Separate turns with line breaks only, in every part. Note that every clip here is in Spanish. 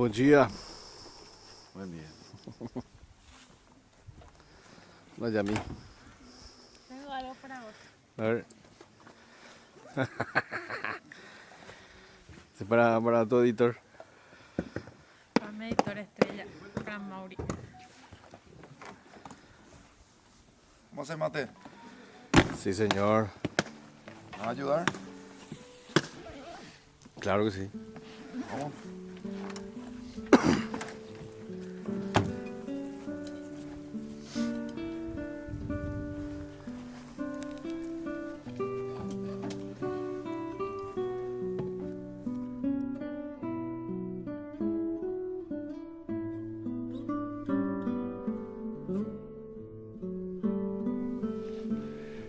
Bom dia. Bom dia. Hola, Yami.
Tengo algo para vos.
A ver. Sí, para tu editor.
Para mi editor estrella, para Mauri.
¿Cómo se mate?
Sí, señor.
¿Me va a ayudar?
Claro que sí.
¿Cómo?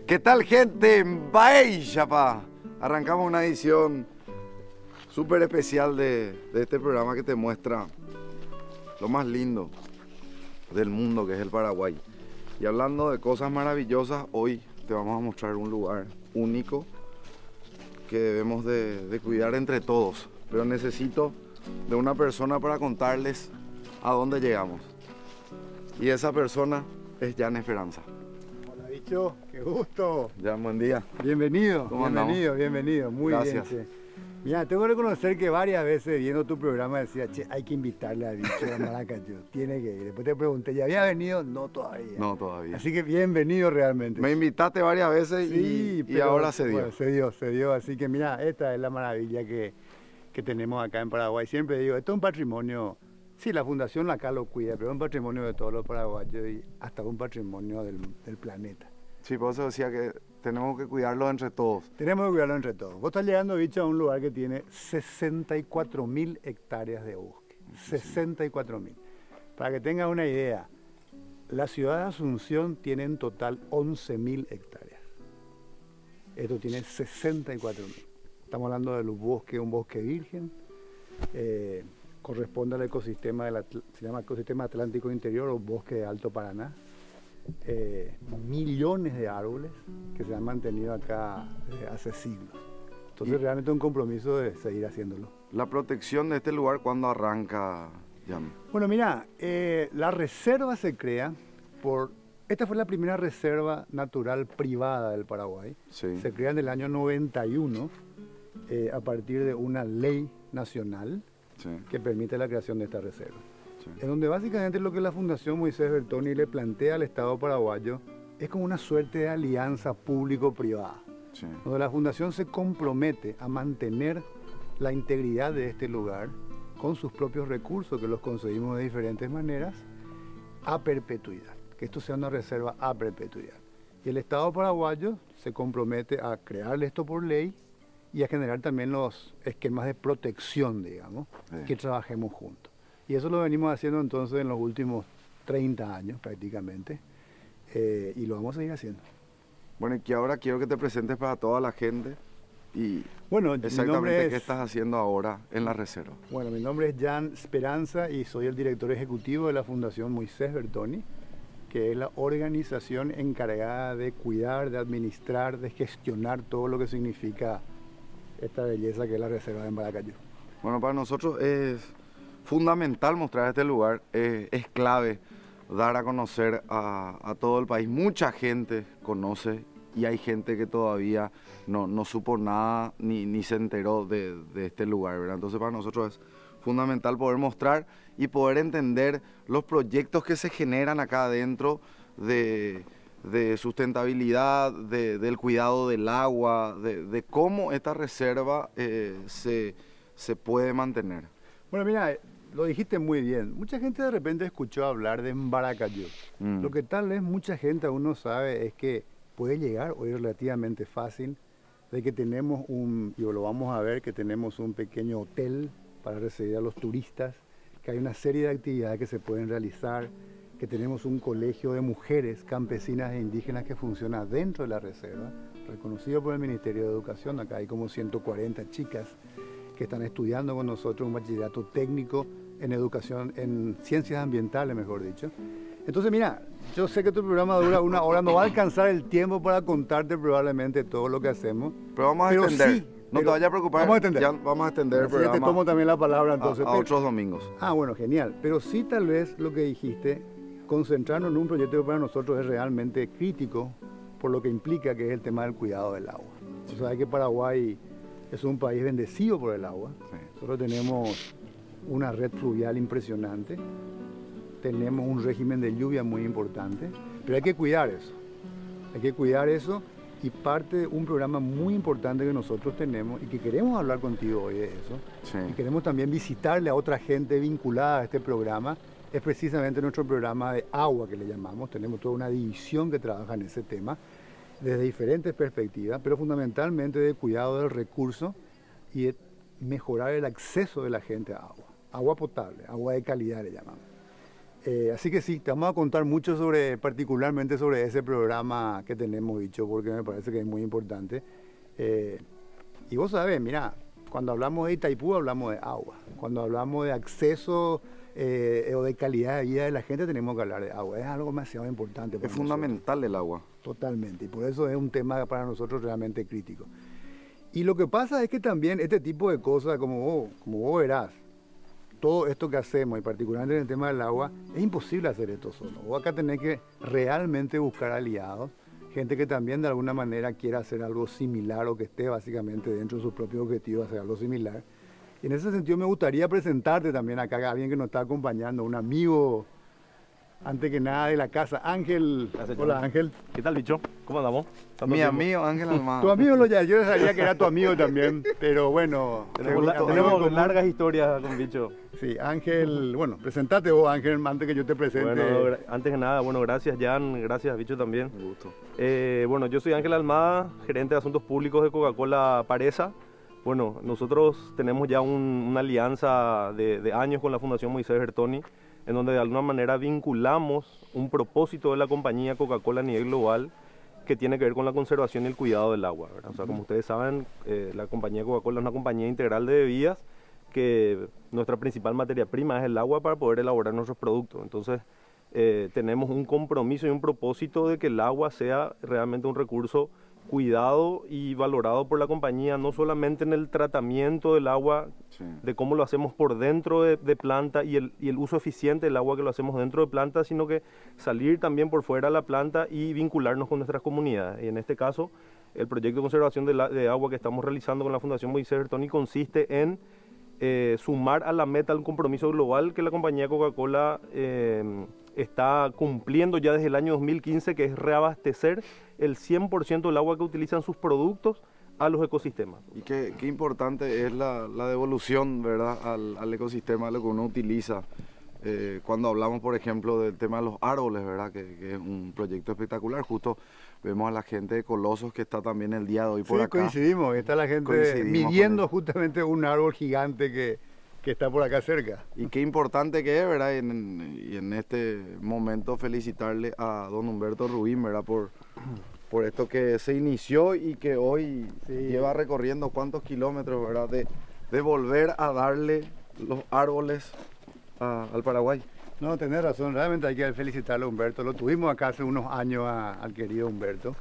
¿Qué tal, gente? Bye, chapa. Arrancamos una edición súper especial de este programa que te muestra lo más lindo del mundo, que es el Paraguay. Y hablando de cosas maravillosas, hoy te vamos a mostrar un lugar único que debemos de cuidar entre todos. Pero necesito de una persona para contarles a dónde llegamos. Y esa persona es Jan Esperanza.
Hola, bicho, qué gusto.
Jan, buen día.
Bienvenido,
¿Cómo andamos?
bienvenido, muy
Gracias.
bien. Che. Mira, tengo que reconocer que varias veces viendo tu programa decía, che, hay que invitarle a bicho a Maracayú, tiene que ir. Después te pregunté, ¿ya había venido? No, todavía.
No, todavía.
Así que bienvenido realmente.
Me invitaste varias veces y
pero,
ahora se dio.
Bueno, se dio. Así que mira, esta es la maravilla que tenemos acá en Paraguay. Siempre digo, esto es un patrimonio, sí, la fundación acá lo cuida, pero es un patrimonio de todos los paraguayos y hasta un patrimonio del planeta.
Sí, por eso decía que tenemos que cuidarlo entre todos.
Tenemos que cuidarlo entre todos. Vos estás llegando, bicho, a un lugar que tiene 64.000 hectáreas de bosque. 64.000. Para que tengas una idea, la ciudad de Asunción tiene en total 11.000 hectáreas. Esto tiene 64.000. Estamos hablando de los bosques, un bosque virgen. Corresponde al ecosistema, se llama ecosistema atlántico interior o bosque de Alto Paraná. Millones de árboles que se han mantenido acá hace siglos. Entonces realmente un compromiso de seguir haciéndolo.
La protección de este lugar, ¿cuándo arranca, Jan?
Bueno, mira, la reserva se crea esta fue la primera reserva natural privada del Paraguay.
Sí.
Se crea en el año 91 a partir de una ley nacional
Sí.
que permite la creación de esta reserva.
Sí.
En donde básicamente lo que la Fundación Moisés Bertoni le plantea al Estado paraguayo es como una suerte de alianza público-privada,
Sí.
donde la Fundación se compromete a mantener la integridad de este lugar con sus propios recursos, que los conseguimos de diferentes maneras, a perpetuidad, que esto sea una reserva a perpetuidad. Y el Estado paraguayo se compromete a crearle esto por ley y a generar también los esquemas de protección, digamos,
Sí.
que trabajemos juntos. Y eso lo venimos haciendo entonces en los últimos 30 años prácticamente, y lo vamos a seguir haciendo.
Bueno, y que ahora quiero que te presentes para toda la gente y
Bueno, mi nombre
exactamente
es,
qué estás haciendo ahora en la reserva.
bueno, mi nombre es Jan Esperanza y soy el director ejecutivo de la Fundación Moisés Bertoni, que es la organización encargada de cuidar, de administrar, de gestionar todo lo que significa esta belleza que es la reserva de Maracayú.
Bueno, para nosotros es fundamental mostrar este lugar, es clave dar a conocer a todo el país. Mucha gente conoce y hay gente que todavía no supo nada ni se enteró de este lugar, ¿verdad? Entonces para nosotros es fundamental poder mostrar y poder entender los proyectos que se generan acá adentro de sustentabilidad, del cuidado del agua, de cómo esta reserva se puede mantener.
Bueno, mira, lo dijiste muy bien. Mucha gente de repente escuchó hablar de Maracayú.
Mm.
Lo que tal vez mucha gente aún no sabe es que puede llegar hoy relativamente fácil, de que tenemos y lo vamos a ver, que tenemos un pequeño hotel para recibir a los turistas, que hay una serie de actividades que se pueden realizar, que tenemos un colegio de mujeres campesinas e indígenas que funciona dentro de la reserva, reconocido por el Ministerio de Educación. Acá hay como 140 chicas que están estudiando con nosotros un bachillerato técnico en educación, en ciencias ambientales, mejor dicho. Entonces, mira, yo sé que tu programa dura 1 hora, no va a alcanzar el tiempo para contarte probablemente todo lo que hacemos.
Pero vamos a
Pero
entender.
sí,
No te
Pero
vayas a preocupar,
vamos a extender.
ya vamos a extender el
Así que te
programa
tomo también la palabra entonces.
a otros domingos.
Bueno, genial. Pero sí tal vez lo que dijiste, concentrarnos en un proyecto que para nosotros es realmente crítico por lo que implica que es el tema del cuidado del agua. O sea, que Paraguay es un país bendecido por el agua.
Sí.
Nosotros tenemos una red fluvial impresionante, tenemos un régimen de lluvia muy importante, pero hay que cuidar eso. Hay que cuidar eso y parte de un programa muy importante que nosotros tenemos y que queremos hablar contigo hoy de eso.
Sí.
Y queremos también visitarle a otra gente vinculada a este programa. Es precisamente nuestro programa de agua que le llamamos. Tenemos toda una división que trabaja en ese tema desde diferentes perspectivas, pero fundamentalmente de cuidado del recurso y de mejorar el acceso de la gente a agua. Agua potable, agua de calidad le llamamos. Así que sí, te vamos a contar mucho particularmente sobre ese programa que tenemos dicho, porque me parece que es muy importante. Y vos sabés, mira, cuando hablamos de Itaipú hablamos de agua. Cuando hablamos de acceso o de calidad de vida de la gente tenemos que hablar de agua. Es algo demasiado importante.
Es fundamental el agua.
Totalmente, y por eso es un tema para nosotros realmente crítico. Y lo que pasa es que también este tipo de cosas, como vos verás, todo esto que hacemos, y particularmente en el tema del agua, es imposible hacer esto solo. Vos acá tenés que realmente buscar aliados, gente que también de alguna manera quiera hacer algo similar o que esté básicamente dentro de su propio objetivo hacer algo similar. Y en ese sentido me gustaría presentarte también acá a alguien que nos está acompañando, un amigo, antes que nada de la casa, Ángel.
Gracias,
Hola
John.
Ángel.
¿Qué tal, bicho? ¿Cómo andamos? ¿Tanto
Mi
tiempo?
amigo Ángel Almada.
Tu amigo yo sabía que era tu amigo también, pero bueno.
Tenemos
en común.
largas historias con bicho.
Sí, Ángel, bueno, presentate vos Ángel antes que yo te presente.
Bueno, antes que nada, bueno, gracias Jan, gracias bicho también.
Un gusto.
Bueno, yo soy Ángel Almada, gerente de asuntos públicos de Coca-Cola Paresa. Bueno, nosotros tenemos ya una alianza de años con la Fundación Moisés Bertoni, en donde de alguna manera vinculamos un propósito de la compañía Coca-Cola a nivel global que tiene que ver con la conservación y el cuidado del agua, ¿verdad? O sea, como ustedes saben, la compañía Coca-Cola es una compañía integral de bebidas que nuestra principal materia prima es el agua para poder elaborar nuestros productos. Entonces, tenemos un compromiso y un propósito de que el agua sea realmente un recurso cuidado y valorado por la compañía, no solamente en el tratamiento del agua,
Sí.
de cómo lo hacemos por dentro de planta y el uso eficiente del agua que lo hacemos dentro de planta, sino que salir también por fuera de la planta y vincularnos con nuestras comunidades. Y en este caso, el proyecto de conservación de agua que estamos realizando con la Fundación Moisés Bertoni consiste en sumar a la meta un compromiso global que la compañía Coca-Cola está cumpliendo ya desde el año 2015, que es reabastecer el 100% del agua que utilizan sus productos a los ecosistemas.
Y qué importante es la devolución, ¿verdad?, al ecosistema de lo que uno utiliza. Cuando hablamos, por ejemplo, del tema de los árboles, ¿verdad?, que es un proyecto espectacular. Justo vemos a la gente de Colosos que está también el día de hoy por
Sí,
acá.
coincidimos, está la gente
Coincidimos
midiendo
con
justamente un árbol gigante que está por acá cerca.
Y qué importante que es, ¿verdad? Y en este momento felicitarle a don Humberto Rubín, ¿verdad?, por esto que se inició y que hoy lleva recorriendo cuántos kilómetros, ¿verdad?, de volver a darle los árboles al Paraguay.
No, tenés razón, realmente hay que felicitarle a Humberto. Lo tuvimos acá hace unos años al querido Humberto.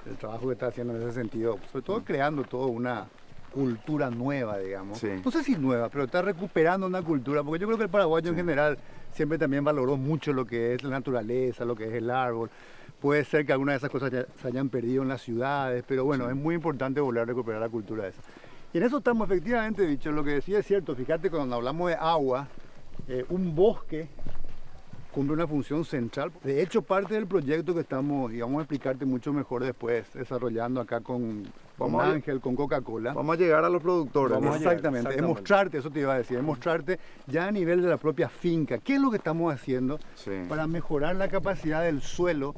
El trabajo que está haciendo en ese sentido, sobre todo creando toda una cultura nueva, digamos.
Sí.
No sé si nueva, pero está recuperando una cultura, porque yo creo que el paraguayo en general siempre también valoró mucho lo que es la naturaleza, lo que es el árbol. Puede ser que algunas de esas cosas se hayan perdido en las ciudades, pero bueno, es muy importante volver a recuperar la cultura esa. Y en eso estamos efectivamente, bicho, lo que decía es cierto. Fíjate, cuando hablamos de agua, un bosque cumple una función central. De hecho, parte del proyecto que estamos, y vamos a explicarte mucho mejor después, desarrollando acá con Ángel, con Coca-Cola.
Vamos a llegar a los productores. ¿no?
Exactamente, es mostrarte, eso te iba a decir, es mostrarte ya a nivel de la propia finca, qué es lo que estamos haciendo
Sí.
para mejorar la capacidad del suelo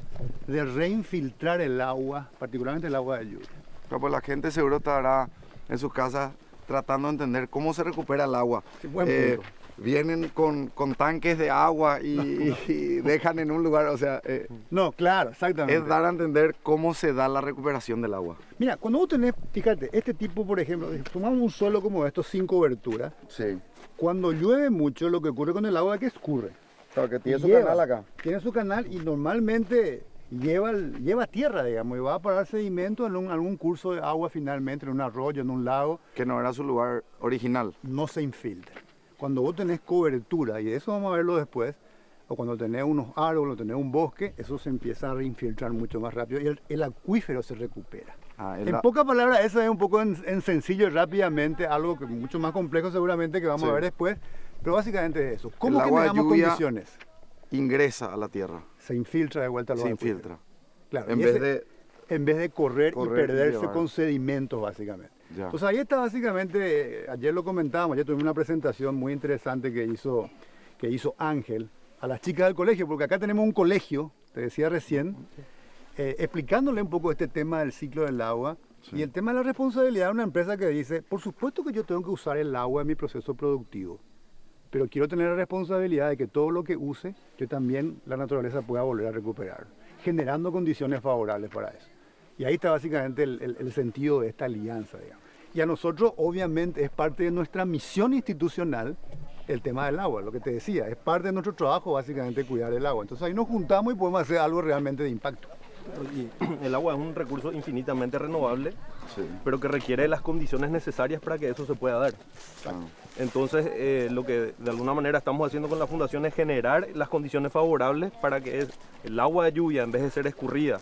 de reinfiltrar el agua, particularmente el agua de lluvia.
Pero pues la gente seguro estará en sus casas tratando de entender cómo se recupera el agua.
Sí, buen punto.
Vienen con tanques de agua y dejan en un lugar, o sea,
No, claro, exactamente.
es dar a entender cómo se da la recuperación del agua.
Mira, cuando vos tenés, fíjate, este tipo, por ejemplo, tomamos un suelo como estos sin cobertura,
Sí.
cuando llueve mucho, lo que ocurre con el agua es que escurre.
Claro, que tiene
Y
su
lleva.
canal acá.
Tiene su canal y normalmente lleva tierra, digamos, y va a parar sedimento en algún curso de agua finalmente, en un arroyo, en un lago,
Que no era su lugar original.
no se infiltra. Cuando vos tenés cobertura, y de eso vamos a verlo después, o cuando tenés unos árboles, tenés un bosque, eso se empieza a reinfiltrar mucho más rápido y el acuífero se recupera. En pocas palabras, eso es un poco en sencillo y rápidamente, algo que mucho más complejo seguramente que vamos a ver después, pero básicamente es eso. ¿Cómo
El agua de
generamos
lluvia
condiciones?
Ingresa a la tierra.
Se infiltra de vuelta a los
Se
acuíferos.
infiltra.
Claro,
En
y
vez
ese-
de...
en vez de correr y
correr y
perderse
llevar.
con sedimentos, básicamente.
Ya.
Entonces ahí está básicamente, ayer lo comentábamos, ayer tuvimos una presentación muy interesante que hizo Ángel a las chicas del colegio, porque acá tenemos un colegio, te decía recién, explicándole un poco este tema del ciclo del agua y el tema de la responsabilidad de una empresa que dice, por supuesto que yo tengo que usar el agua en mi proceso productivo, pero quiero tener la responsabilidad de que todo lo que use, yo también la naturaleza pueda volver a recuperar, generando condiciones favorables para eso. Y ahí está básicamente el sentido de esta alianza, digamos. Y a nosotros, obviamente, es parte de nuestra misión institucional el tema del agua, lo que te decía, es parte de nuestro trabajo básicamente cuidar el agua. Entonces ahí nos juntamos y podemos hacer algo realmente de impacto.
Y el agua es un recurso infinitamente renovable,
Sí.
pero que requiere las condiciones necesarias para que eso se pueda dar. Entonces, lo que de alguna manera estamos haciendo con la fundación es generar las condiciones favorables para que el agua de lluvia, en vez de ser escurrida,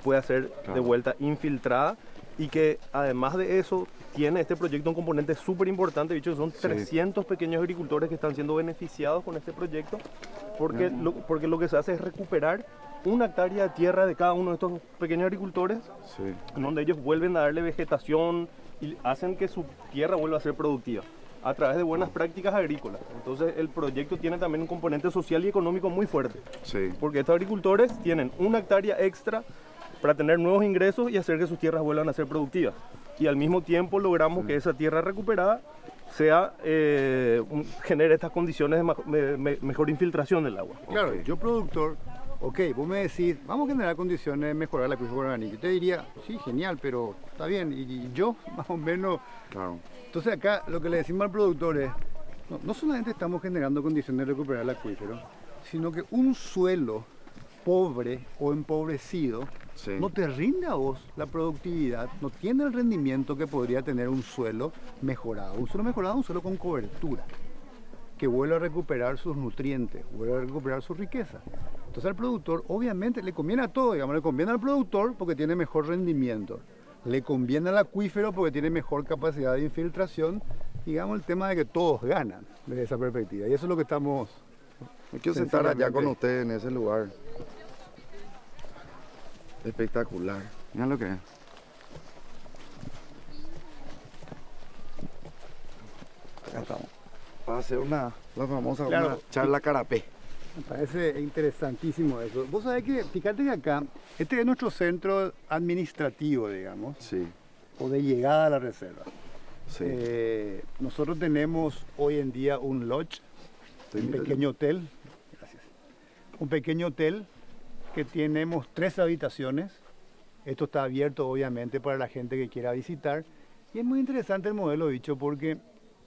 pueda ser de vuelta infiltrada, y que además de eso tiene este proyecto un componente súper importante. De hecho, son 300 pequeños agricultores que están siendo beneficiados con este proyecto, porque lo que se hace es recuperar una hectárea de tierra de cada uno de estos pequeños agricultores,
Sí.
en donde ellos vuelven a darle vegetación y hacen que su tierra vuelva a ser productiva a través de buenas prácticas agrícolas. Entonces el proyecto tiene también un componente social y económico muy fuerte,
Sí.
porque estos agricultores tienen una hectárea extra para tener nuevos ingresos y hacer que sus tierras vuelvan a ser productivas. Y al mismo tiempo logramos que esa tierra recuperada genere estas condiciones de mejor infiltración del agua.
Claro,
Ok.
yo productor, ok, vos me decís, vamos a generar condiciones de mejorar la acuífero orgánico. Yo te diría, sí, genial, pero está bien, y yo más o menos.
Claro.
Entonces acá lo que le decimos al productor es, no solamente estamos generando condiciones de recuperar el acuífero, sino que un suelo pobre o empobrecido
Sí.
no te rinde a vos la productividad, no tiene el rendimiento que podría tener un suelo mejorado. Un suelo mejorado es un suelo con cobertura, que vuelve a recuperar sus nutrientes, vuelve a recuperar su riqueza. Entonces al productor obviamente le conviene a todo, digamos, le conviene al productor porque tiene mejor rendimiento, le conviene al acuífero porque tiene mejor capacidad de infiltración, digamos el tema de que todos ganan desde esa perspectiva. Y eso es lo que estamos...
Me quiero sentar allá
Sencillamente.
con usted en ese lugar. Espectacular. Mira lo que es.
Acá estamos.
Para hacer la famosa
Claro.
una charla carapé.
Me parece interesantísimo eso. Vos sabés que, fíjate que acá, este es nuestro centro administrativo, digamos,
Sí,
o de llegada a la reserva.
sí.
Nosotros tenemos hoy en día un lodge, un pequeño hotel, gracias, un pequeño hotel que tenemos 3 habitaciones. Esto está abierto obviamente para la gente que quiera visitar. Y es muy interesante el modelo, dicho, porque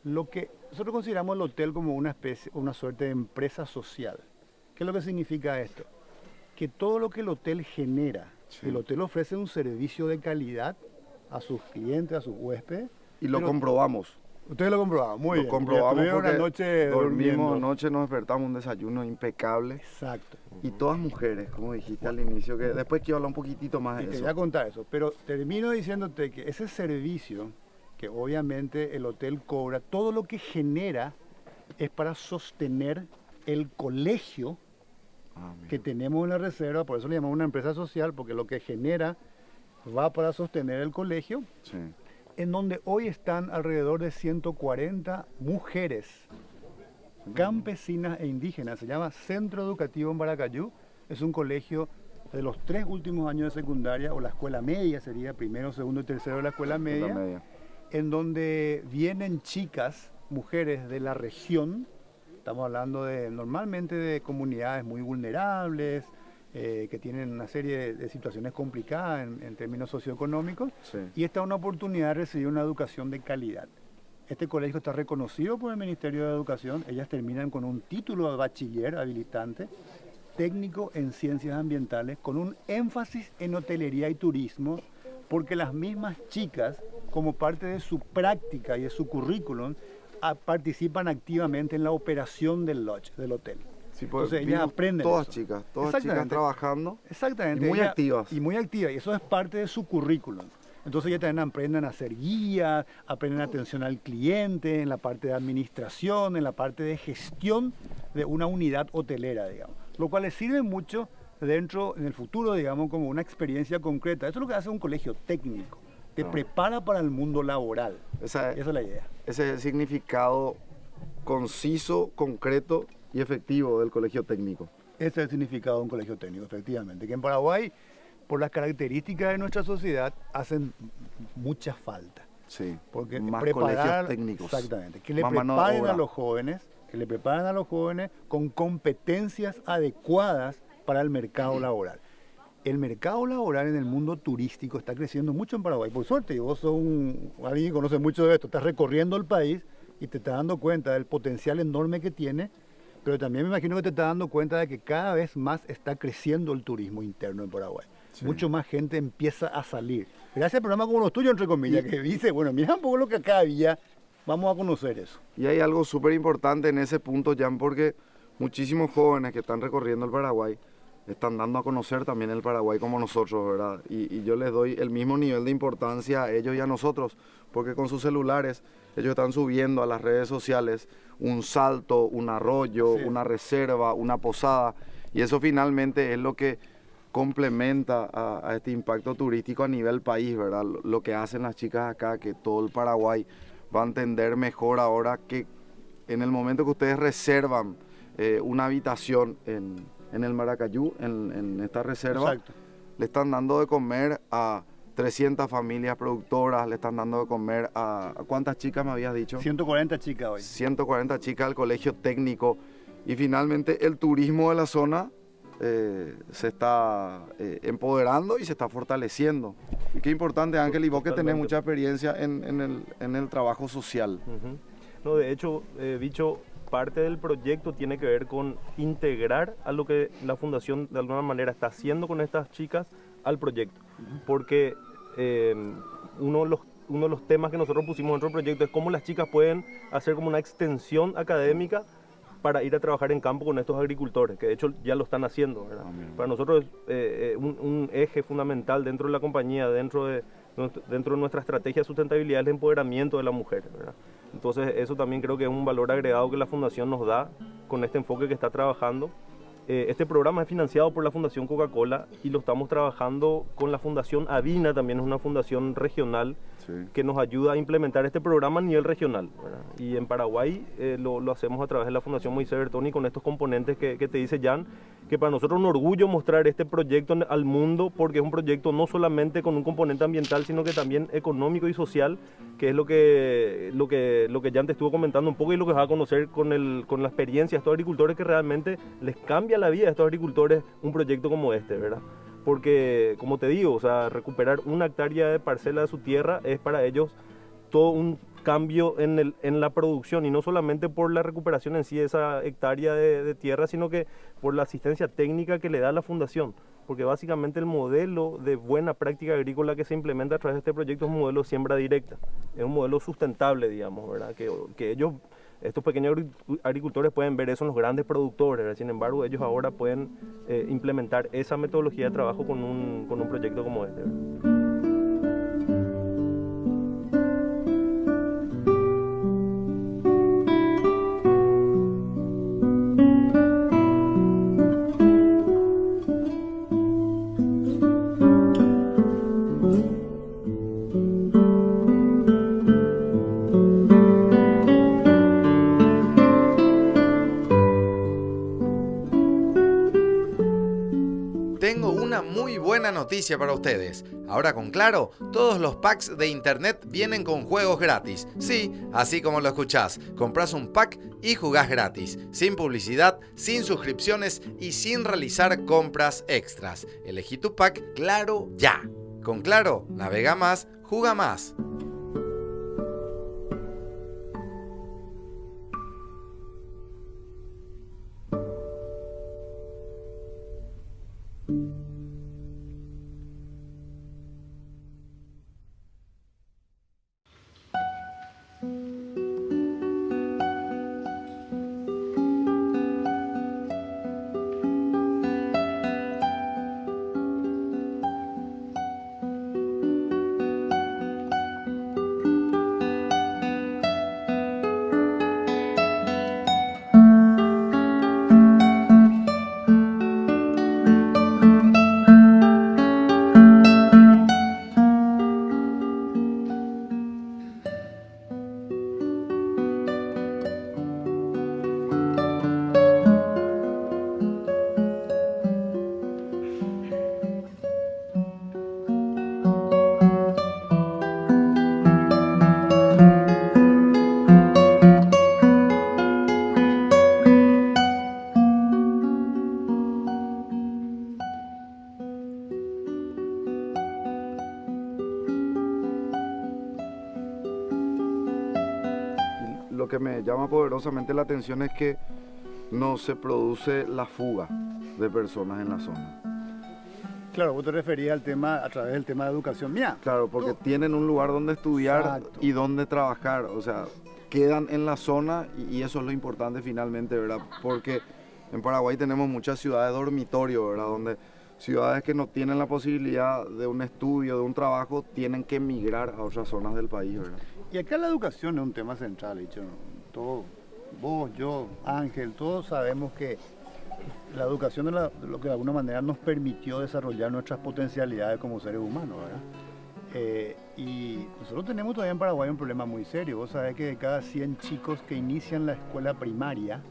lo que nosotros consideramos el hotel como una especie, una suerte de empresa social. ¿Qué es lo que significa esto? Que todo lo que el hotel genera,
Sí.
el hotel ofrece un servicio de calidad a sus clientes, a sus huéspedes.
Y lo
pero-
comprobamos.
Ustedes lo comprobaban, muy
Lo
bien.
comprobamos
Estuvieron
porque
una noche
dormimos
durmiendo.
anoche, nos despertamos, un desayuno impecable.
Exacto.
Y todas mujeres, como dijiste al inicio, que después quiero hablar un poquitito más
Y
de
te
eso.
voy a contar eso, pero termino diciéndote que ese servicio que obviamente el hotel cobra, todo lo que genera es para sostener el colegio
Ah, mira.
que tenemos en la reserva, por eso le llamamos una empresa social, porque lo que genera va para sostener el colegio,
Sí.
en donde hoy están alrededor de 140 mujeres campesinas e indígenas. Se llama Centro Educativo en Baracayú. Es un colegio de los 3 últimos años de secundaria, o la escuela media sería, primero, segundo y tercero de la escuela media,
La media.
en donde vienen chicas, mujeres de la región. Estamos hablando normalmente de comunidades muy vulnerables, que tienen una serie de situaciones complicadas en términos socioeconómicos,
Sí.
y esta es una oportunidad de recibir una educación de calidad. Este colegio está reconocido por el Ministerio de Educación, ellas terminan con un título de bachiller habilitante, técnico en ciencias ambientales con un énfasis en hotelería y turismo, porque las mismas chicas, como parte de su práctica y de su currículum, participan activamente en la operación del lodge, del hotel.
Sí, pues,
Entonces ellas
vimos
aprenden
todas
eso.
chicas
Exactamente.
trabajando.
Exactamente.
Y muy activas.
Y muy activas, y eso es parte de su currículum. Entonces ellas también aprenden a ser guías, aprenden atención al cliente, en la parte de administración, en la parte de gestión de una unidad hotelera, digamos. Lo cual les sirve mucho dentro, en el futuro, digamos, como una experiencia concreta. Eso es lo que hace un colegio técnico. Te prepara para el mundo laboral. Esa es la idea.
Ese es el significado conciso, concreto y efectivo del colegio técnico.
Ese es el significado de un colegio técnico, efectivamente. Que en Paraguay, por las características de nuestra sociedad, hacen mucha falta.
Sí,
Porque
más
preparar,
colegios técnicos.
exactamente, que le
Más mano de
preparen
obra.
a los jóvenes, que le preparen a los jóvenes con competencias adecuadas para el mercado laboral. El mercado laboral en el mundo turístico está creciendo mucho en Paraguay. Por suerte, vos sos alguien que conoce mucho de esto, estás recorriendo el país y te estás dando cuenta del potencial enorme que tiene, pero también me imagino que te estás dando cuenta de que cada vez más está creciendo el turismo interno en Paraguay.
Sí.
Mucho más gente empieza a salir. Gracias a programas como los tuyos, entre comillas, que dice, bueno, mira un poco lo que acá había, vamos a conocer eso.
Y hay algo súper importante en ese punto, Jan, porque muchísimos jóvenes que están recorriendo el Paraguay están dando a conocer también el Paraguay como nosotros, ¿verdad? Y yo les doy el mismo nivel de importancia a ellos y a nosotros, porque con sus celulares ellos están subiendo a las redes sociales un salto, un arroyo,
Sí.
una reserva, una posada, y eso finalmente es lo que complementa a este impacto turístico a nivel país, ¿verdad? Lo que hacen las chicas acá, que todo el Paraguay va a entender mejor ahora que en el momento que ustedes reservan una habitación en el Maracayú, en esta reserva,
Exacto.
le están dando de comer a 300 familias productoras, le están dando de comer a ¿cuántas chicas me habías dicho?
140 chicas hoy.
140 chicas del colegio técnico, y finalmente el turismo de la zona se está empoderando y se está fortaleciendo. Y qué importante, Ángel, y vos que tenés
Totalmente.
mucha experiencia en el trabajo social.
Ujú. No, de hecho, Bicho, parte del proyecto tiene que ver con integrar a lo que la fundación de alguna manera está haciendo con estas chicas al proyecto. Porque uno de los temas que nosotros pusimos dentro del proyecto es cómo las chicas pueden hacer como una extensión académica para ir a trabajar en campo con estos agricultores, que de hecho ya lo están haciendo, ¿verdad? Para nosotros es un eje fundamental dentro de la compañía, dentro de nuestra estrategia de sustentabilidad, es el empoderamiento de la mujer, ¿verdad? Entonces eso también creo que es un valor agregado que la Fundación nos da con este enfoque que está trabajando. Este programa es financiado por la Fundación Coca-Cola y lo estamos trabajando con la Fundación Avina, también es una fundación regional
Sí.
que nos ayuda a implementar este programa a nivel regional, ¿verdad? Y en Paraguay lo hacemos a través de la Fundación Moisés Bertoni con estos componentes que te dice Jan, que para nosotros es un orgullo mostrar este proyecto al mundo, porque es un proyecto no solamente con un componente ambiental, sino que también económico y social, que es lo que Jan te estuvo comentando un poco y lo que vas a conocer con la experiencia de estos agricultores, que realmente les cambia la vida a estos agricultores un proyecto como este, ¿verdad? Porque, como te digo, o sea, recuperar una hectárea de parcela de su tierra es para ellos todo un cambio en la producción, y no solamente por la recuperación en sí de esa hectárea de tierra, sino que por la asistencia técnica que le da la fundación. Porque básicamente el modelo de buena práctica agrícola que se implementa a través de este proyecto es un modelo de siembra directa, es un modelo sustentable, digamos, ¿verdad? Que ellos, estos pequeños agricultores, pueden ver eso en los grandes productores, ¿verdad? Sin embargo, ellos ahora pueden implementar esa metodología de trabajo con un proyecto como este, ¿verdad?
Tengo una muy buena noticia para ustedes. Ahora con Claro, todos los packs de internet vienen con juegos gratis. Sí, así como lo escuchás. Compras un pack y jugás gratis. Sin publicidad, sin suscripciones y sin realizar compras extras. Elegí tu pack Claro ya. Con Claro, navega más, juega más.
lo que me llama poderosamente la atención es que no se produce la fuga de personas en la zona.
Claro, vos te referías al tema, a través del tema de educación. Mira,
Claro, porque tienen un lugar donde estudiar
Exacto.
y donde trabajar, o sea, quedan en la zona y eso es lo importante finalmente, ¿verdad? Porque en Paraguay tenemos muchas ciudades dormitorio, ¿verdad? Donde ciudades que no tienen la posibilidad de un estudio, de un trabajo, tienen que emigrar a otras zonas del país, ¿verdad?
y acá la educación es un tema central, dicho, todo, vos, yo, Ángel, todos sabemos que la educación es lo que de alguna manera nos permitió desarrollar nuestras potencialidades como seres humanos, ¿verdad? Y nosotros tenemos todavía en Paraguay un problema muy serio. Vos sabés que de cada 100 chicos que inician la escuela primaria,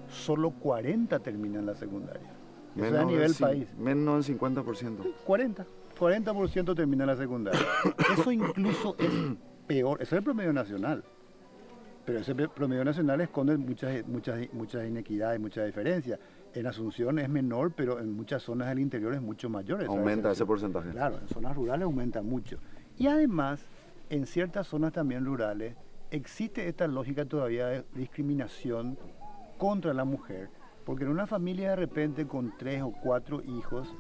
solo 40 terminan la secundaria. Eso es a nivel país.
Menos del 50%.
40% termina la secundaria. Eso incluso es peor, ese es el promedio nacional. Pero ese promedio nacional esconde muchas inequidades, muchas diferencias. En Asunción es menor, pero en muchas zonas del interior es mucho mayor.
Aumenta ese porcentaje.
Claro, en zonas rurales aumenta mucho. Y además, en ciertas zonas también rurales, existe esta lógica todavía de discriminación contra la mujer, porque en una familia de repente con 3 o 4 hijos,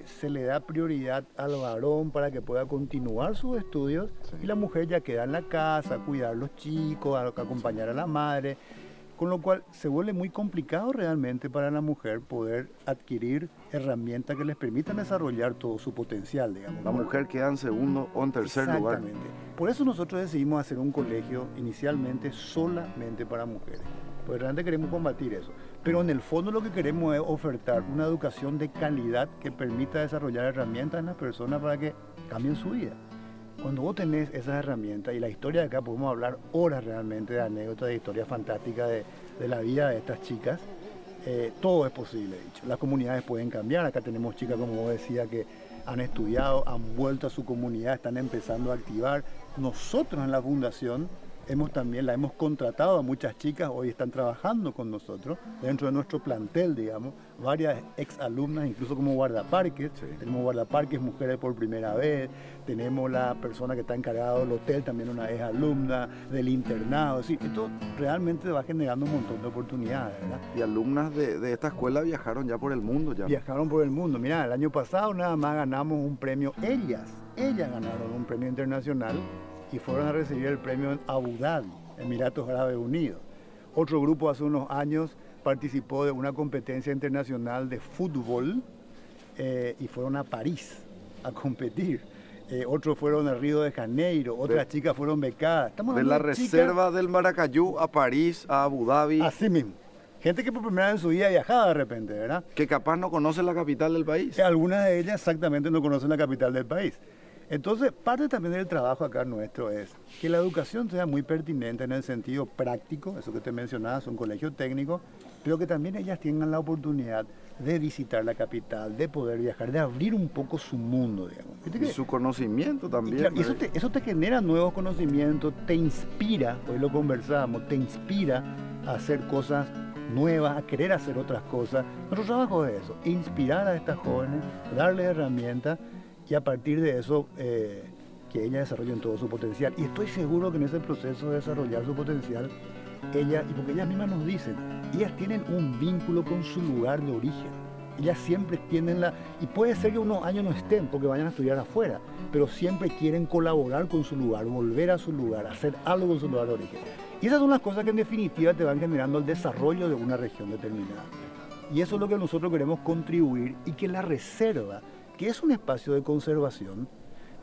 se le da prioridad al varón para que pueda continuar sus estudios y la mujer ya queda en la casa, a cuidar a los chicos, a acompañar a la madre, con lo cual se vuelve muy complicado realmente para la mujer poder adquirir herramientas que les permitan desarrollar todo su potencial, digamos.
La mujer queda en segundo o en tercer lugar.
Exactamente. Por eso nosotros decidimos hacer un colegio inicialmente solamente para mujeres, porque realmente queremos combatir eso. Pero en el fondo lo que queremos es ofertar una educación de calidad que permita desarrollar herramientas en las personas para que cambien su vida. Cuando vos tenés esas herramientas, y la historia de acá podemos hablar horas realmente de anécdotas, de historias fantásticas de la vida de estas chicas, todo es posible, dicho. Las comunidades pueden cambiar. Acá tenemos chicas, como vos decías, que han estudiado, han vuelto a su comunidad, están empezando a activar. Nosotros en la fundación la hemos contratado a muchas chicas, hoy están trabajando con nosotros, dentro de nuestro plantel, digamos, varias exalumnas, incluso como guardaparques.
Sí.
Tenemos guardaparques mujeres por primera vez, tenemos la persona que está encargada del hotel, también una ex alumna, del internado, sí, esto realmente va generando un montón de oportunidades, ¿verdad?
Y alumnas de esta escuela viajaron ya por el mundo ya.
Viajaron por el mundo. Mira, el año pasado nada más ganamos un premio, ellas ganaron un premio internacional y fueron a recibir el premio en Abu Dhabi, Emiratos Árabes Unidos. Otro grupo hace unos años participó de una competencia internacional de fútbol y fueron a París a competir. Otros fueron a Río de Janeiro, otras chicas fueron becadas. Estamos
De
hablando
la
chicas
reserva del Maracayú a París, a Abu Dhabi,
así mismo. Gente que por primera vez en su vida viajaba de repente, ¿verdad?
que capaz no conoce la capital del país.
Algunas de ellas exactamente no conocen la capital del país. Entonces, parte también del trabajo acá nuestro es que la educación sea muy pertinente en el sentido práctico, eso que te mencionaba, son colegios técnicos, pero que también ellas tengan la oportunidad de visitar la capital, de poder viajar, de abrir un poco su mundo, digamos. ¿Viste
Y
que-
su conocimiento
y
también.
claro,
¿verdad?
eso te genera nuevos conocimientos, te inspira, hoy lo conversamos, te inspira a hacer cosas nuevas, a querer hacer otras cosas. Nuestro trabajo es eso, inspirar a estas jóvenes, darles herramientas y a partir de eso que ellas desarrollen todo su potencial. Y estoy seguro que en ese proceso de desarrollar su potencial, ellas, y porque ellas mismas nos dicen, ellas tienen un vínculo con su lugar de origen. Ellas siempre tienen y puede ser que unos años no estén porque vayan a estudiar afuera, pero siempre quieren colaborar con su lugar, volver a su lugar, hacer algo con su lugar de origen. Y esas son las cosas que en definitiva te van generando el desarrollo de una región determinada. Y eso es lo que nosotros queremos contribuir y que la reserva, que es un espacio de conservación,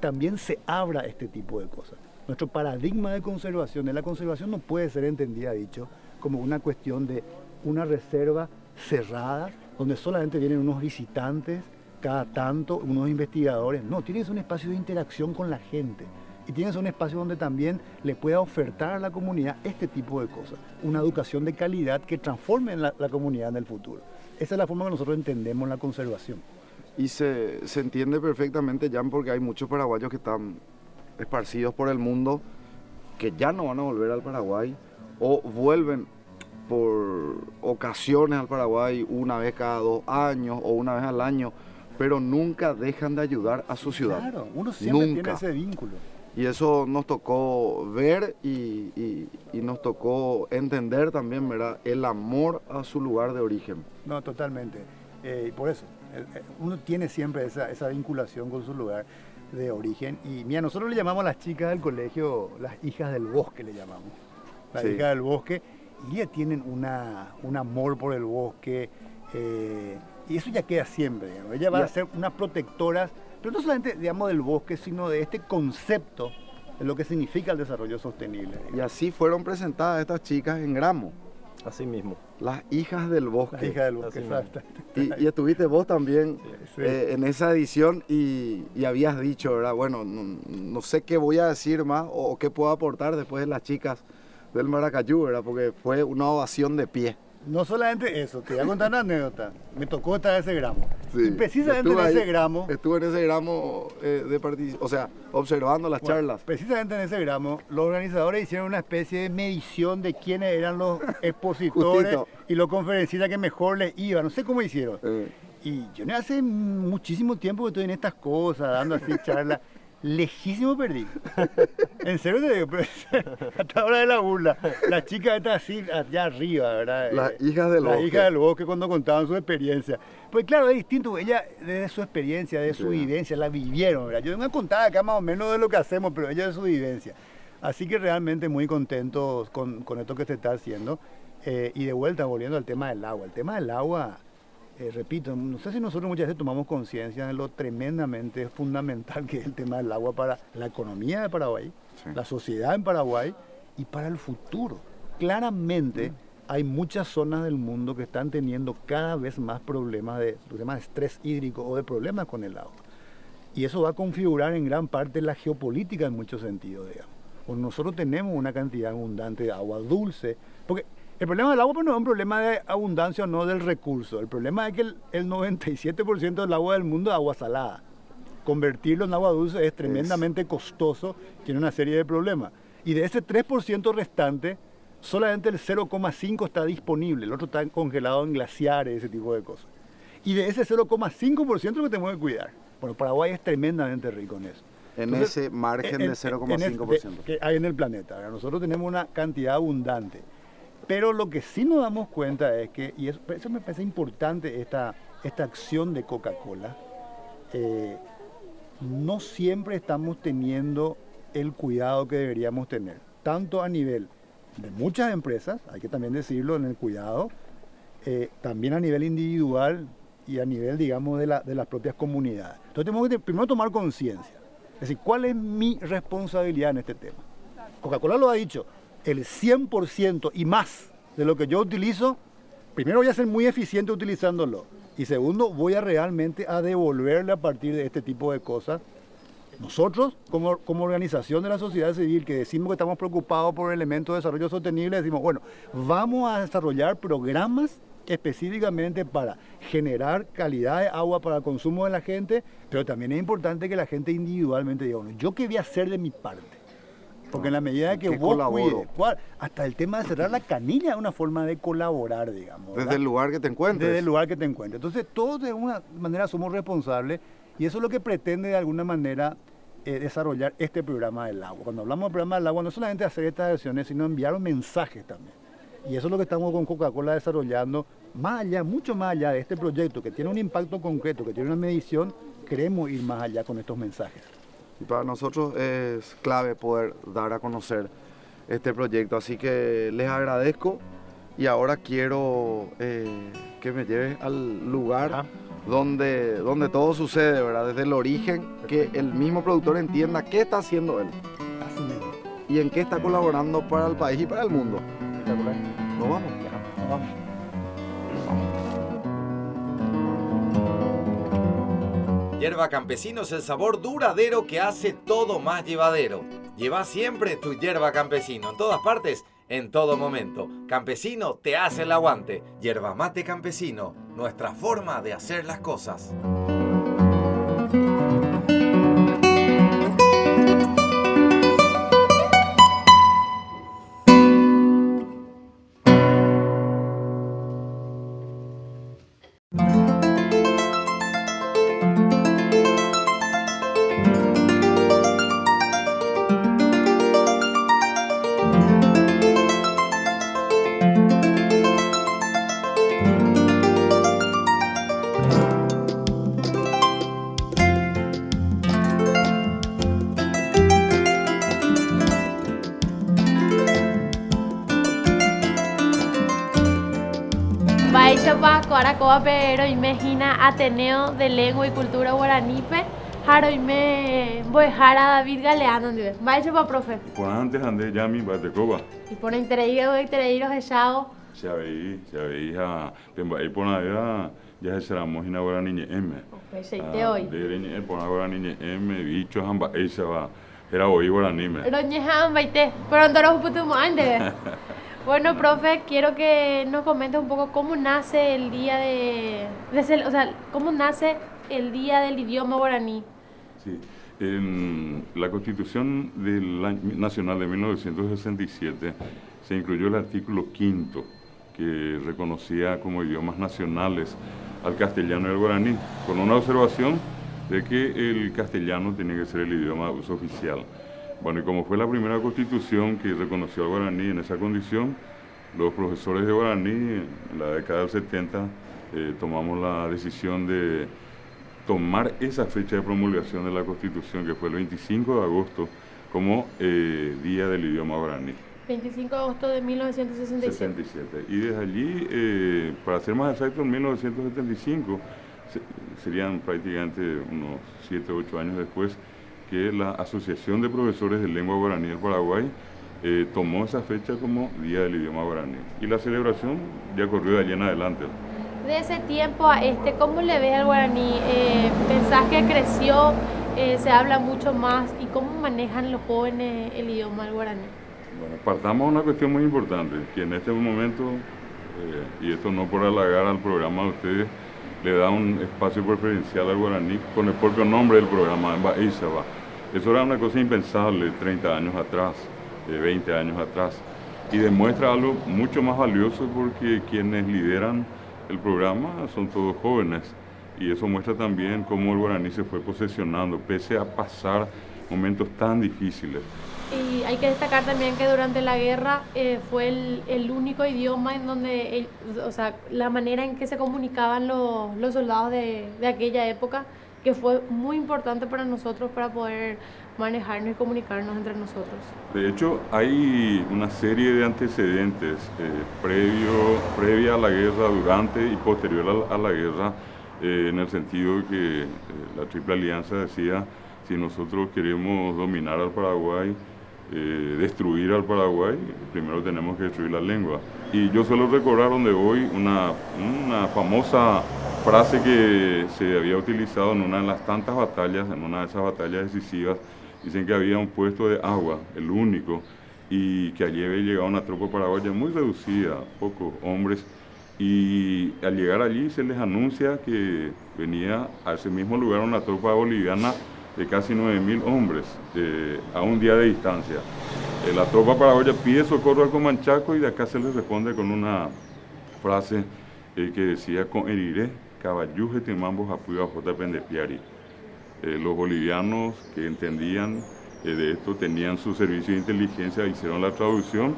también se abra a este tipo de cosas. Nuestro paradigma de conservación, la conservación no puede ser entendida, dicho, como una cuestión de una reserva cerrada, donde solamente vienen unos visitantes, cada tanto, unos investigadores. No, tienes un espacio de interacción con la gente. Y tienes un espacio donde también le pueda ofertar a la comunidad este tipo de cosas. Una educación de calidad que transforme la comunidad en el futuro. Esa es la forma que nosotros entendemos la conservación.
Y se entiende perfectamente, Jan, porque hay muchos paraguayos que están esparcidos por el mundo que ya no van a volver al Paraguay o vuelven por ocasiones al Paraguay una vez cada 2 años o una vez al año, pero nunca dejan de ayudar a su ciudad.
Claro, uno siempre
Nunca.
tiene ese vínculo.
Y eso nos tocó ver y nos tocó entender también, ¿verdad? El amor a su lugar de origen.
No, totalmente. Por eso, uno tiene siempre esa vinculación con su lugar de origen. Y mira, nosotros le llamamos a las chicas del colegio las hijas del bosque, le llamamos. Las
Sí.
hijas del bosque. Y ellas tienen un amor por el bosque. Y eso ya queda siempre, digamos. Ellas van a ser unas protectoras, pero no solamente, digamos, del bosque, sino de este concepto de lo que significa el desarrollo sostenible.
Y así fueron presentadas estas chicas en Gramo,
Así mismo.
las hijas del bosque.
Las hijas del bosque,
Así
exacto.
Y estuviste vos también
Sí.
en esa edición y habías dicho, ¿verdad? Bueno, no sé qué voy a decir más o qué puedo aportar después de las chicas del Maracayú, ¿verdad? Porque fue una ovación de pie.
No solamente eso, te voy a contar una anécdota. Me tocó estar en ese gramo.
Sí.
Y precisamente
Estuve
en ese
ahí,
gramo,
Estuve en ese gramo o sea, observando las
bueno,
charlas.
precisamente en ese gramo, los organizadores hicieron una especie de medición de quiénes eran los expositores
Justito.
y los conferencistas que mejor les iba. No sé cómo hicieron. Y yo no hace muchísimo tiempo que estoy en estas cosas, dando así charlas. Lejísimo perdí. En serio te digo, pero hasta ahora de la burla. Las chicas estas así allá arriba, ¿verdad?
Las hijas del
Las
bosque.
hijas del bosque cuando contaban su experiencia. Pues claro, es distinto. Ella, desde su experiencia, de su
Sí.
vivencia, la vivieron, ¿verdad? Yo vengo a contar acá más o menos de lo que hacemos, pero ella de su vivencia. Así que realmente muy contentos con esto que se está haciendo. Y de vuelta, volviendo al tema del agua. El tema del agua, repito, no sé si nosotros muchas veces tomamos conciencia de lo tremendamente fundamental que es el tema del agua para la economía de Paraguay,
Sí.
la sociedad en Paraguay y para el futuro. Claramente hay muchas zonas del mundo que están teniendo cada vez más problemas de estrés hídrico o de problemas con el agua. Y eso va a configurar en gran parte la geopolítica en muchos sentidos, digamos. Porque nosotros tenemos una cantidad abundante de agua dulce, porque el problema del agua pues, no es un problema de abundancia o no del recurso. El problema es que el 97% del agua del mundo es agua salada. Convertirlo en agua dulce es tremendamente costoso, tiene una serie de problemas. Y de ese 3% restante, solamente el 0,5% está disponible. El otro está congelado en glaciares, ese tipo de cosas. Y de ese 0,5% es lo que tenemos que cuidar. Bueno, Paraguay es tremendamente rico en eso.
En
Entonces,
ese margen de
en
0,5%.
que hay en el planeta. ¿Verdad? Nosotros tenemos una cantidad abundante. Pero lo que sí nos damos cuenta es que, y eso me parece importante, esta acción de Coca-Cola, no siempre estamos teniendo el cuidado que deberíamos tener, tanto a nivel de muchas empresas, hay que también decirlo en el cuidado, también a nivel individual y a nivel, digamos, de las propias comunidades. Entonces tenemos que primero tomar conciencia, es decir, ¿cuál es mi responsabilidad en este tema? Coca-Cola lo ha dicho, el 100% y más de lo que yo utilizo, primero voy a ser muy eficiente utilizándolo y segundo voy a realmente a devolverle a partir de este tipo de cosas. Nosotros, como organización de la sociedad civil que decimos que estamos preocupados por elementos de desarrollo sostenible, decimos, bueno, vamos a desarrollar programas específicamente para generar calidad de agua para el consumo de la gente, pero también es importante que la gente individualmente diga, bueno, ¿yo qué voy a hacer de mi parte? Porque en la medida que
¿Qué
vos
colaboro?
cuides, hasta el tema de cerrar la canilla es una forma de colaborar, digamos. ¿verdad?
Desde el lugar que te encuentres.
Desde el lugar que te encuentres. Entonces, todos de alguna manera somos responsables y eso es lo que pretende de alguna manera desarrollar este programa del agua. Cuando hablamos del programa del agua, no solamente hacer estas acciones, sino enviar mensajes también. Y eso es lo que estamos con Coca-Cola desarrollando, más allá, mucho más allá de este proyecto que tiene un impacto concreto, que tiene una medición, queremos ir más allá con estos mensajes.
Y para nosotros es clave poder dar a conocer este proyecto. Así que les agradezco y ahora quiero que me lleves al lugar donde todo sucede, ¿verdad? Desde el origen, que el mismo productor entienda qué está haciendo él
Así mismo.
y en qué está colaborando para el país y para el mundo.
Espectacular.
¿Nos vamos?
Nos vamos.
Yerba Campesino es el sabor duradero que hace todo más llevadero. Lleva siempre tu Yerba Campesino en todas partes, en todo momento. Campesino te hace el aguante. Yerba Mate Campesino, nuestra forma de hacer las cosas.
Coaracoa pero imagina Ateneo de Lengua y Cultura Guaranipe, Jaro y me voy Jara David Galeano, va hecho para profe.
Por antes andé ya mi batecoba.
Y por intereíros de Chao.
Se veía, ahí por allá ya se cerramos en ahora niña M.
Pues hoy.
De niña por ahora niña M, bicho, amba, ahí se va. Era hoy guaraní.
Roñeja, baite, pero no putumos ande. Bueno, profe, quiero que nos comentes un poco cómo nace el día cómo nace el día del idioma guaraní.
Sí, en la Constitución Nacional de 1967 se incluyó el artículo 5 que reconocía como idiomas nacionales al castellano y al guaraní, con una observación de que el castellano tenía que ser el idioma de uso oficial. Bueno, y como fue la primera constitución que reconoció al guaraní en esa condición, los profesores de guaraní en la década del 70 tomamos la decisión de tomar esa fecha de promulgación de la constitución, que fue el 25 de agosto, como Día del Idioma Guaraní.
25 de agosto de 1967.
Y desde allí, para ser más exacto, en 1975, serían prácticamente unos 7 o 8 años después, que la Asociación de Profesores de Lengua Guaraní del Paraguay tomó esa fecha como Día del Idioma Guaraní. Y la celebración ya corrió de allí en adelante.
De ese tiempo a ¿cómo le ves al guaraní? ¿Pensás que creció, se habla mucho más? ¿Y cómo manejan los jóvenes el idioma del guaraní?
Bueno, partamos de una cuestión muy importante, que en este momento, y esto no por halagar al programa de ustedes, le da un espacio preferencial al guaraní con el propio nombre del programa, Baizaba. Eso era una cosa impensable 30 años atrás, 20 años atrás, y demuestra algo mucho más valioso porque quienes lideran el programa son todos jóvenes, y eso muestra también cómo el guaraní se fue posesionando, pese a pasar momentos tan difíciles.
Y hay que destacar también que durante la guerra fue el único idioma en donde, la manera en que se comunicaban los soldados de aquella época, que fue muy importante para nosotros para poder manejarnos y comunicarnos entre nosotros.
De hecho, hay una serie de antecedentes previa a la guerra, durante y posterior a la guerra, en el sentido de que la Triple Alianza decía, si nosotros queremos dominar al Paraguay, destruir al Paraguay, primero tenemos que destruir la lengua. Y yo suelo recordar donde voy una famosa frase que se había utilizado en una de las tantas batallas, en una de esas batallas decisivas. Dicen que había un puesto de agua, el único, y que allí había llegado una tropa paraguaya muy reducida, pocos hombres, y al llegar allí se les anuncia que venía a ese mismo lugar una tropa boliviana de casi 9.000 hombres a un día de distancia. La tropa paraguaya pide socorro al Comanchaco y de acá se les responde con una frase que decía: con heriré, caballuje temambos apuya jota pendepiari. Los bolivianos que entendían de esto tenían su servicio de inteligencia, hicieron la traducción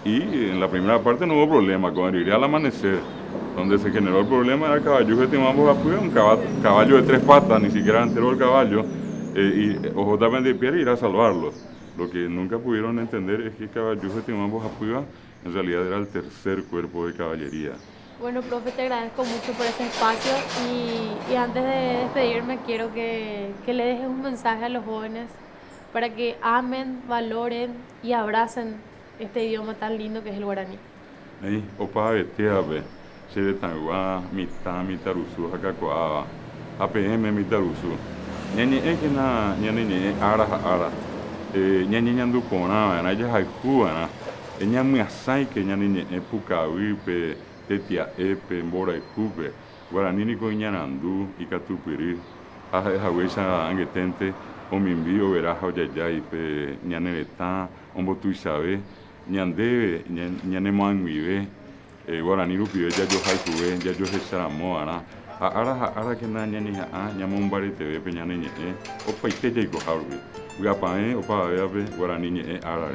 y en la primera parte no hubo problema, con heriré al amanecer. Donde se generó el problema era caballuje temambos apuya, un caballo de 3 patas, ni siquiera entero el caballo, y Ojota Pendepiari ir a salvarlos. Lo que nunca pudieron entender es que Caballuje Timambos Apuiba en realidad era el tercer cuerpo de caballería.
Bueno, profe, te agradezco mucho por ese espacio y antes de despedirme quiero que le dejes un mensaje a los jóvenes para que amen, valoren y abracen este idioma tan lindo que es el guaraní.
Ahí, opa beteabe, se de tangua, mitad, mitarusu, jacacoaba, APM, mitarusu. Ñani ekena ñani ara ñani ñandu kona na ya haikuana ña miasai que ñani epukawi pe tetia epe mbora ikupe guarani ni ko ñanandu ikatupiri hawesa angetente o mimbio veraja yayai pe ñaneta ombotu isabe ñande ñane manguibe guarani rupibe ya yo haikuwe ya yo hesaramo ana ara que na ñani ñamon bari tv pe ñani ñe o paite jay ko harbi uga pae o pa be guarani ñe ara.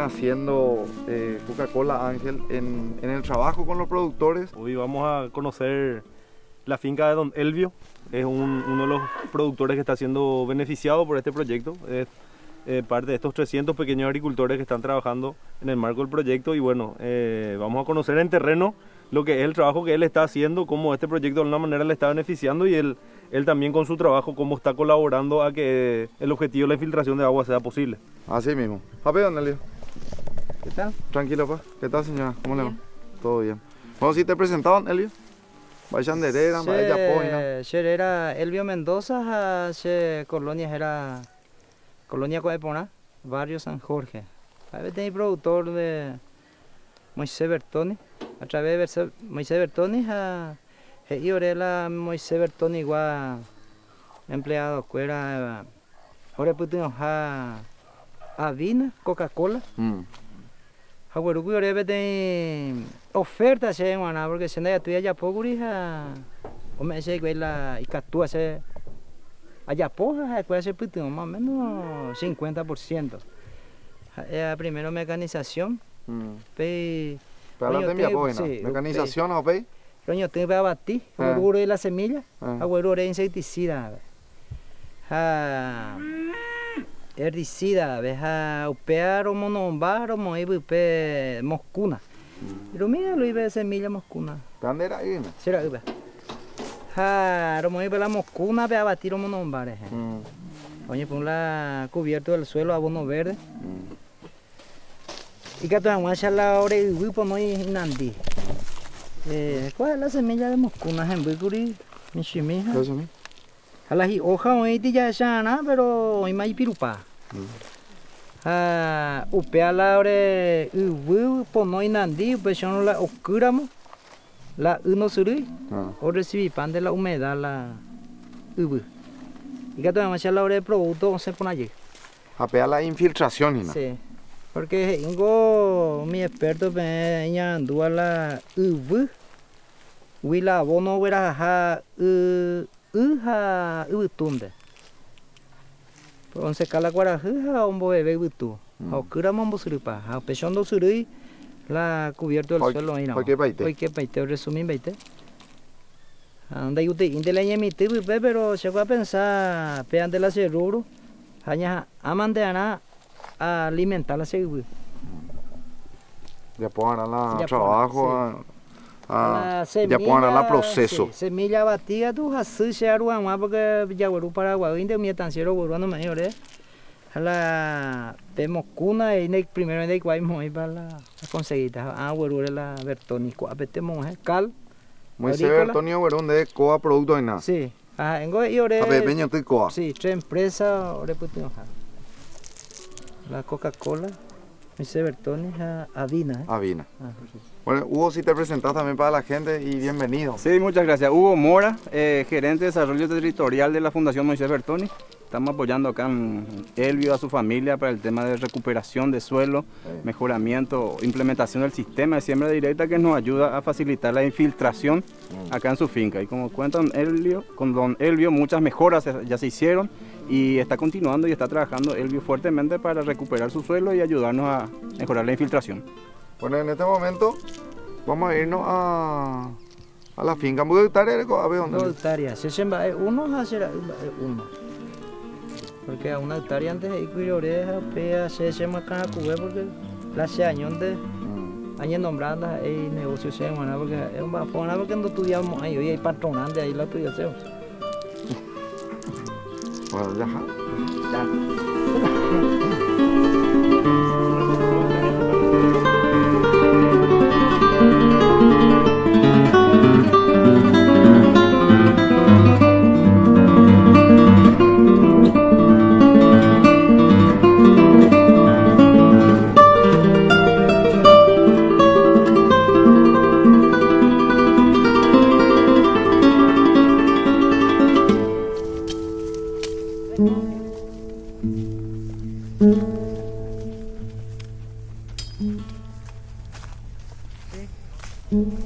Haciendo Coca-Cola Ángel en el trabajo con los productores.
Hoy vamos a conocer la finca de Don Elvio, es uno de los productores que está siendo beneficiado por este proyecto, es parte de estos 300 pequeños agricultores que están trabajando en el marco del proyecto y bueno, vamos a conocer en terreno lo que es el trabajo que él está haciendo, cómo este proyecto de alguna manera le está beneficiando y él también con su trabajo, cómo está colaborando a que el objetivo de la infiltración de agua sea posible.
Así mismo. Papi, Don Elvio.
¿Qué tal?
Tranquilo, pa. ¿Qué tal, señora? ¿Cómo le va? Todo bien. Bueno, si te presentaban, Elvio. Vayan de Herrera, vaya Poina.
Era Elvio Mendoza, colonia era colonia Coepona, barrio San Jorge. A veces tenía productor de Moisés Bertoni, a través de Moisés Bertoni, y ahora Moisés Bertoni igual empleado, fuera, ahora pudimos Avina, Coca-Cola. Agora que eu tem oferta se mano porque se não tu já pouco riha o me sei que ela icatua se allá porra é quase putinho mais ou menos 50%. É a primeira mecanização.
Para la temia poina. Mecanización o pei?
Roño tem para batir, o duro da semilha, agora é inseticida. Herbicida, veja upear o monombar o moibe upe moscuna. Pero mira lo ibe semilla moscuna.
¿Dónde era ahí?
Será ibe. O moibe la moscuna ve a batir o monombar. Oye, pon la cubierto del suelo abono verde. Y que tu aguacha la hora y wipo no inandi. ¿Cuál es la semilla de moscuna en Bicuri? Mishimija. A las hojas hoy ya sana, pero hoy más pirupa. Upea la hora ubu pono inandi, pues yo no la oscuramos, la uno suri, o recibí pan de la humedad la ubu. Y que tomamos la hora de producto se pone allí.
Apea la infiltración, ¿no?
Sí, porque tengo mi experto me ñandu a la ubu, huila abono huera ja utunde. Once cala guaraja ombo bebé butu. O cura mombo suripa. A pechondo surui la cubierto del suelo ahí no.
¿Por qué paite?
Porque paite resumí paite. Anda y usted indela ñemite bebé pero se va a pensar pean de la ceruro. Haña amande ana a alimentar la segui.
Ya pongan la trabajo.
Semilla,
ya pongan la proceso.
Sí, semilla batida tu así se aruama porque ya guaru Paraguay de mi estanciero guaruano mejor la temos cuna y ne primero de guay muy para la conseguir guaru la Bertoni coapetemos cal
Moisés Bertoni guaru de coa producto de nada.
Sí, engo y ore
peña tu coa.
Sí, tres empresas ore putino la Coca-Cola Moisés Bertoni Avina.
Avina. Bueno, Hugo, si te presentas también para la gente y bienvenido.
Sí, muchas gracias. Hugo Mora, gerente de desarrollo territorial de la Fundación Moisés Bertoni. Estamos apoyando acá en Elvio a su familia para el tema de recuperación de suelo, mejoramiento, implementación del sistema de siembra directa que nos ayuda a facilitar la infiltración acá en su finca. Y como cuentan Elvio, con don Elvio muchas mejoras ya se hicieron y está continuando y está trabajando Elvio fuertemente para recuperar su suelo y ayudarnos a mejorar la infiltración.
Bueno, en este momento vamos a irnos a la finca. ¿Muy hectáreas? A ver dónde.
2 hectáreas. Se siembra uno hacer uno. Porque a 1 hectárea antes de ir oreja, pea, se siembra cada cubé porque la se años de años nombrando hay negocio se llama porque es un bafón porque no estudiamos ahí hoy hay patronante ahí la estudiación.
Bueno, ya. Sí.